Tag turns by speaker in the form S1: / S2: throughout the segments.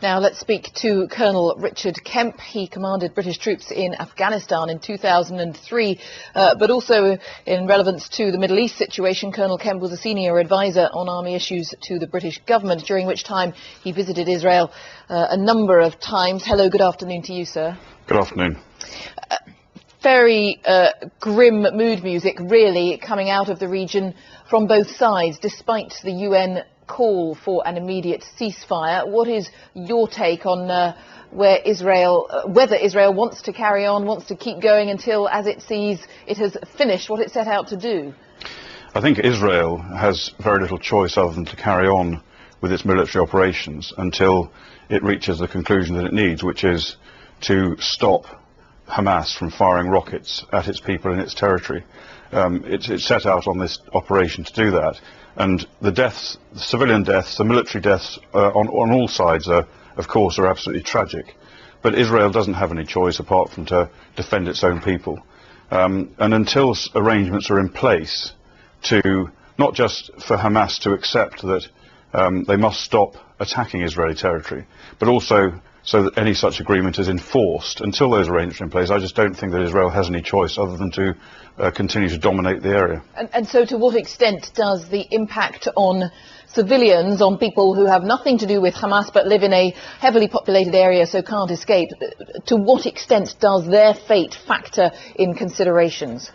S1: Now let's speak to Colonel Richard Kemp. He commanded British troops in Afghanistan in 2003, but also in relevance to the Middle East situation, Colonel Kemp was a senior advisor on army issues to the British government, during which time he visited Israel a number of times. Hello, good afternoon to you, sir.
S2: Good afternoon.
S1: Very grim mood music, really, coming out of the region from both sides, despite the UN call for an immediate ceasefire. What is your take on whether Israel wants to carry on, wants to keep going until, as it sees, it has finished what it set out to do?
S2: I think Israel has very little choice other than to carry on with its military operations until it reaches the conclusion that it needs, which is to stop Hamas from firing rockets at its people in its territory. It's set out on this operation to do that. And the deaths, the civilian deaths, the military deaths on all sides, of course, are absolutely tragic. But Israel doesn't have any choice apart from to defend its own people. And until arrangements are in place to, not just for Hamas to accept that they must stop attacking Israeli territory, but also so that any such agreement is enforced, until those arrangements are in place, I just don't think that Israel has any choice other than to continue to dominate the area.
S1: And so to what extent does the impact on civilians, on people who have nothing to do with Hamas but live in a heavily populated area so can't escape, to what extent does their fate factor in considerations?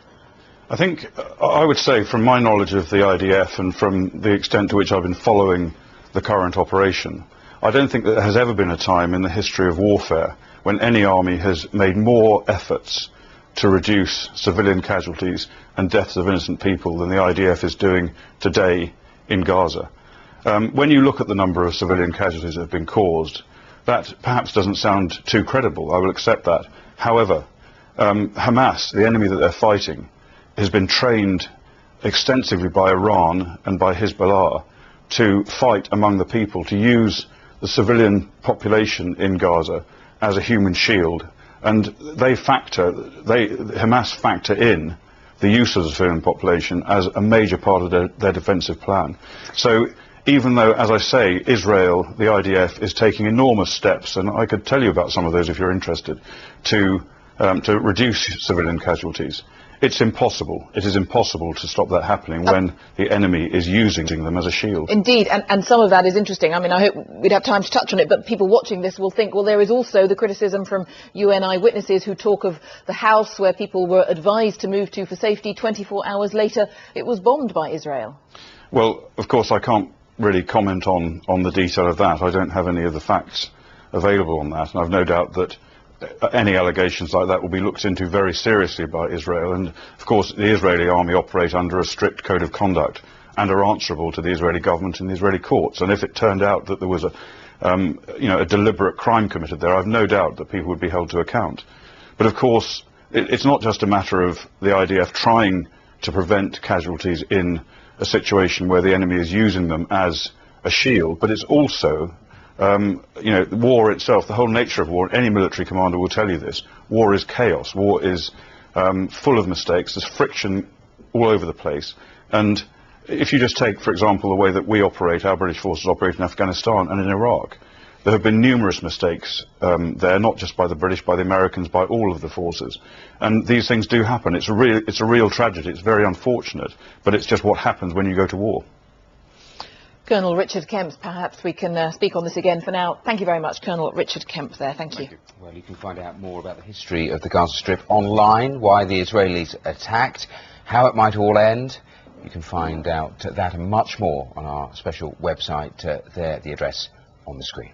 S2: I think I would say, from my knowledge of the IDF and from the extent to which I've been following the current operation, I don't think that there has ever been a time in the history of warfare when any army has made more efforts to reduce civilian casualties and deaths of innocent people than the IDF is doing today in Gaza. When you look at the number of civilian casualties that have been caused, that perhaps doesn't sound too credible. I will accept that. However, Hamas, the enemy that they're fighting, has been trained extensively by Iran and by Hezbollah to fight among the people, to use the civilian population in Gaza as a human shield, and Hamas factor in the use of the civilian population as a major part of their defensive plan. So even though, as I say, Israel, the IDF, is taking enormous steps, and I could tell you about some of those if you're interested, to reduce civilian casualties, it's impossible. It is impossible to stop that happening when the enemy is using them as a shield.
S1: Indeed, and some of that is interesting. I mean, I hope we'd have time to touch on it, but people watching this will think, well, there is also the criticism from UN eyewitnesses who talk of the house where people were advised to move to for safety. 24 hours later, it was bombed by Israel.
S2: Well, of course, I can't really comment on the detail of that. I don't have any of the facts available on that, and I've no doubt that any allegations like that will be looked into very seriously by Israel. And of course the Israeli army operate under a strict code of conduct and are answerable to the Israeli government and the Israeli courts. And if it turned out that there was a deliberate crime committed there, I've no doubt that people would be held to account. But of course it's not just a matter of the IDF trying to prevent casualties in a situation where the enemy is using them as a shield, but it's also war itself, the whole nature of war. Any military commander will tell you this. War is chaos. War is full of mistakes. There's friction all over the place. And if you just take, for example, the way that we operate, our British forces operate in Afghanistan and in Iraq, there have been numerous mistakes there, not just by the British, by the Americans, by all of the forces. And these things do happen. It's a real tragedy. It's very unfortunate, but it's just what happens when you go to war.
S1: Colonel Richard Kemp, perhaps we can speak on this again. For now, thank you very much, Colonel Richard Kemp there. Thank you.
S3: Well, you can find out more about the history of the Gaza Strip online, why the Israelis attacked, how it might all end. You can find out that and much more on our special website there, the address on the screen.